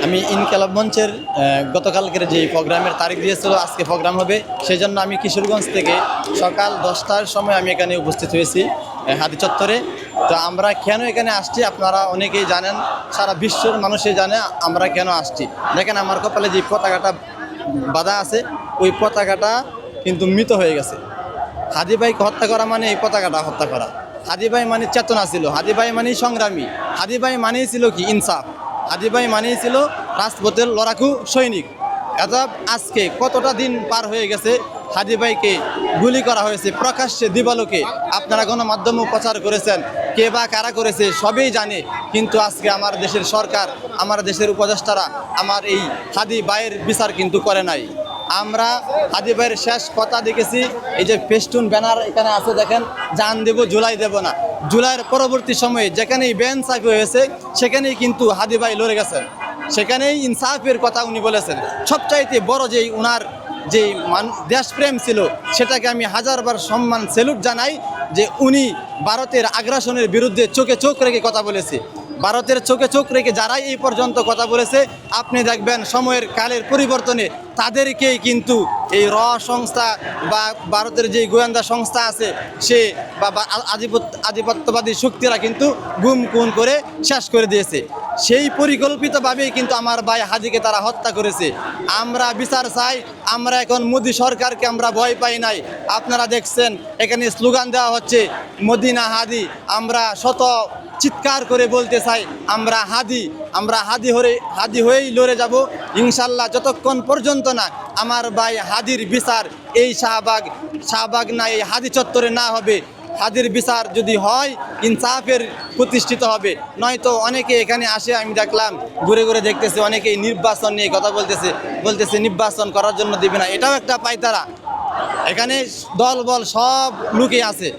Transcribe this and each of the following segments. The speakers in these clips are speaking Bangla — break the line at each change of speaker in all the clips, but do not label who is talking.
আমি ইনকিলাব মঞ্চের গতকালকের যে প্রোগ্রামের তারিখ দিয়েছিল আজকে প্রোগ্রাম হবে, সেই জন্য আমি কিশোরগঞ্জ থেকে সকাল 10টার সময় আমি এখানে উপস্থিত হয়েছি হাদি চত্বরে। তো আমরা কেন এখানে আসছি আপনারা অনেকেই জানেন, সারা বিশ্বের মানুষই জানে আমরা কেন আসছি। দেখেন আমার কপালে যে পতাকাটা বাঁধা আছে, ওই পতাকাটা কিন্তু মৃত হয়ে গেছে। হাদি ভাইকে হত্যা করা মানে এই পতাকাটা হত্যা করা। হাদি ভাই মানে চেতনা ছিল, হাদি ভাই মানে সংগ্রামী, হাদি ভাই মানেই ছিল কি ইনসাফ, হাদি ভাই মানেই ছিল রাজপথের লড়াকু সৈনিক। আজকে কতটা দিন পার হয়ে গেছে, হাদি ভাইকে গুলি করা হয়েছে প্রকাশ্যে দিবালোকে। আপনারা গণমাধ্যমে প্রচার করেছেন, কে বা কারা করেছে সবই জানে, কিন্তু আজকে আমার দেশের সরকার, আমার দেশের উপদেষ্টারা আমার এই হাদি ভাইয়ের বিচার কিন্তু করে নাই। আমরা হাদি ভাইয়ের শেষ কথা দেখেছি, এই যে ফেস্টুন ব্যানার এখানে আছে দেখেন, জান দেব জুলাই দেব না। জুলাইয়ের পরবর্তী সময়ে যেখানেই বেইনসাফি হয়েছে সেখানেই কিন্তু হাদি ভাই লড়ে গেছেন, সেখানেই ইনসাফের কথা উনি বলেছেন। সবচাইতে বড় যেই উনার যেই দেশপ্রেম ছিল, সেটাকে আমি হাজারবার সম্মান স্যালুট জানাই যে উনি ভারতের আগ্রাসনের বিরুদ্ধে চোখে চোখ রেখে কথা বলেছে। ভারতের চোখে চোখ রেখে যারাই এই পর্যন্ত কথা বলেছে, আপনি দেখবেন সময়ের কালের পরিবর্তনে তাদেরকেই কিন্তু এই সংস্থা বা ভারতের যে গোয়েন্দা সংস্থা আছে সে বা আধিপত্যবাদী শক্তিরা কিন্তু গুম খুন করে শেষ করে দিয়েছে। সেই পরিকল্পিতভাবেই কিন্তু আমার ভাই হাদিকে তারা হত্যা করেছে। আমরা বিচার চাই। আমরা এখন মোদি সরকারকে আমরা ভয় পাই নাই। আপনারা দেখছেন এখানে স্লোগান দেওয়া হচ্ছে মদিনা হাদি। আমরা শত চিৎকার করে বলতে চাই আমরা হাদি হয়েই লড়ে যাব ইনশাল্লাহ, যতক্ষণ পর্যন্ত না আমার ভাই হাদির বিচার এই শাহবাগ না এই হাদি চত্বরে না হবে। হাদির বিচার যদি হয় ইনসাফের প্রতিষ্ঠিত হবে, নয়তো অনেকে এখানে আসে, আমি দেখলাম ঘুরে ঘুরে দেখতেছে, অনেকেই নির্বাচন নিয়ে কথা বলতেছে নির্বাচন করার জন্য দিবে না। এটাও একটা পায়তারা, এখানে দল বল সব লোকই আছে।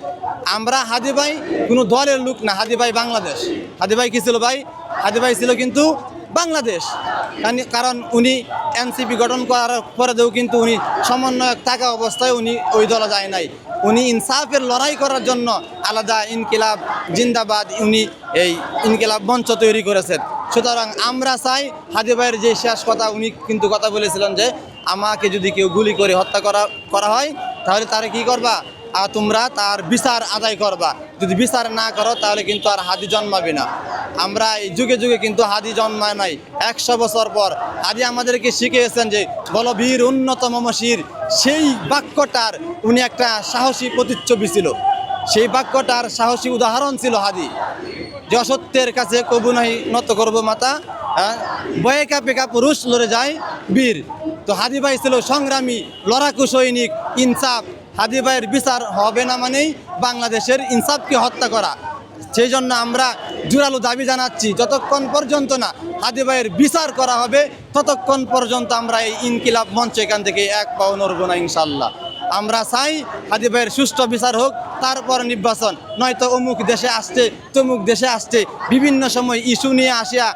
আমরা হাদি ভাই কোনো দলের লোক না, হাদি ভাই বাংলাদেশ। হাদি ভাই কি ছিল ভাই? হাদি ভাই ছিল কিন্তু বাংলাদেশ, কারণ উনি এনসিপি গঠন করার পরেও কিন্তু উনি সমন্বয়ক থাকা অবস্থায় উনি ওই দলে যায় নাই। উনি ইনসাফের লড়াই করার জন্য আলাদা ইনকিলাব জিন্দাবাদ উনি এই ইনকিলাব মঞ্চ তৈরি করেছেন। সুতরাং আমরা চাই হাদি ভাইয়ের যে শেষ কথা, উনি কিন্তু কথা বলেছিলেন যে আমাকে যদি কেউ গুলি করে হত্যা করা হয় তাহলে তারা কি করবা, তোমরা তার বিচার আদায় করবা। যদি বিচার না করো তাহলে কিন্তু আর হাদি জন্মাবে না। আমরা এই যুগে যুগে কিন্তু হাদি জন্মায় নাই। 100 বছর পর হাদি আমাদেরকে শিখিয়েছেন যে বল বীর উন্নত মমশির। সেই বাক্যটার উনি একটা সাহসী প্রতিচ্ছবি ছিল, সেই বাক্যটার সাহসী উদাহরণ ছিল হাদি, যে অসত্যের কাছে কবু নাহি নত করবো মাতা, বয়ে কাপে পুরুষ লড়ে যায় বীর। তো হাদি ভাই ছিল সংগ্রামী লড়াকু সৈনিক, ইনসাফ। হাদি ভাইয়ের বিচার হবে না মানেই বাংলাদেশের ইনসাফকে হত্যা করা। সেই জন্য আমরা জোরালো দাবি জানাচ্ছি, যতক্ষণ পর্যন্ত না হাদি ভাইয়ের বিচার করা হবে ততক্ষণ পর্যন্ত আমরা এই ইনকিলাব মঞ্চ এখান থেকে এক পাও নড়ব না ইনশাল্লাহ। আমরা চাই হাদি ভাইয়ের সুষ্ঠু বিচার হোক, তারপর নির্বাচন। নয়তো অমুক দেশে আসছে তমুক দেশে আসছে, বিভিন্ন সময় ইস্যু নিয়ে আসিয়া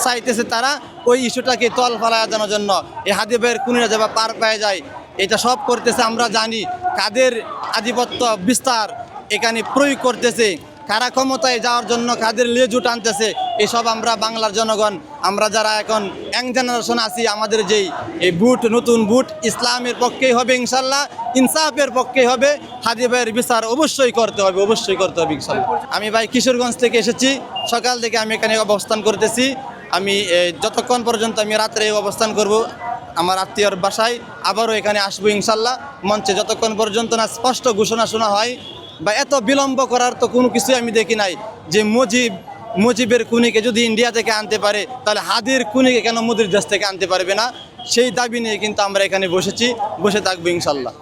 চাইতেছে তারা ওই ইস্যুটাকে তল ফালাইয়া দেওয়ার জন্য এই হাদি ভাইয়ের কুনিরা যাবা পার পেয়ে যায়। এটা সব করতেছে আমরা জানি, কাদের আধিপত্য বিস্তার এখানে প্রয়োগ করতেছে, কারা ক্ষমতায় যাওয়ার জন্য কাদের লেজু টানতেছে, এসব আমরা বাংলার জনগণ, আমরা যারা এখন ইয়াং জেনারেশন আছি, আমাদের যেই এই নতুন বুট ইসলামের পক্ষেই হবে ইনশাল্লাহ, ইনসাফের পক্ষেই হবে। হাদি ভাইয়ের বিচার অবশ্যই করতে হবে ইনশাল্লাহ। আমি ভাই কিশোরগঞ্জ থেকে এসেছি, সকাল থেকে আমি এখানে অবস্থান করতেছি। আমি যতক্ষণ পর্যন্ত আমি রাত্রে অবস্থান করব আমার আত্মীয়র বাসায়, আবারও এখানে আসবো ইনশাল্লাহ। মঞ্চে যতক্ষণ পর্যন্ত না স্পষ্ট ঘোষণা শোনা হয়, বা এত বিলম্ব করার তো কোনো কিছুই আমি দেখি নাই। যে মুজিবের খুনিকে যদি ইন্ডিয়া থেকে আনতে পারে, তাহলে হাদির খুনিকে কেন মোদির দেশ থেকে আনতে পারবে না? সেই দাবি নিয়ে কিন্তু আমরা এখানে বসে থাকবো ইনশাল্লাহ।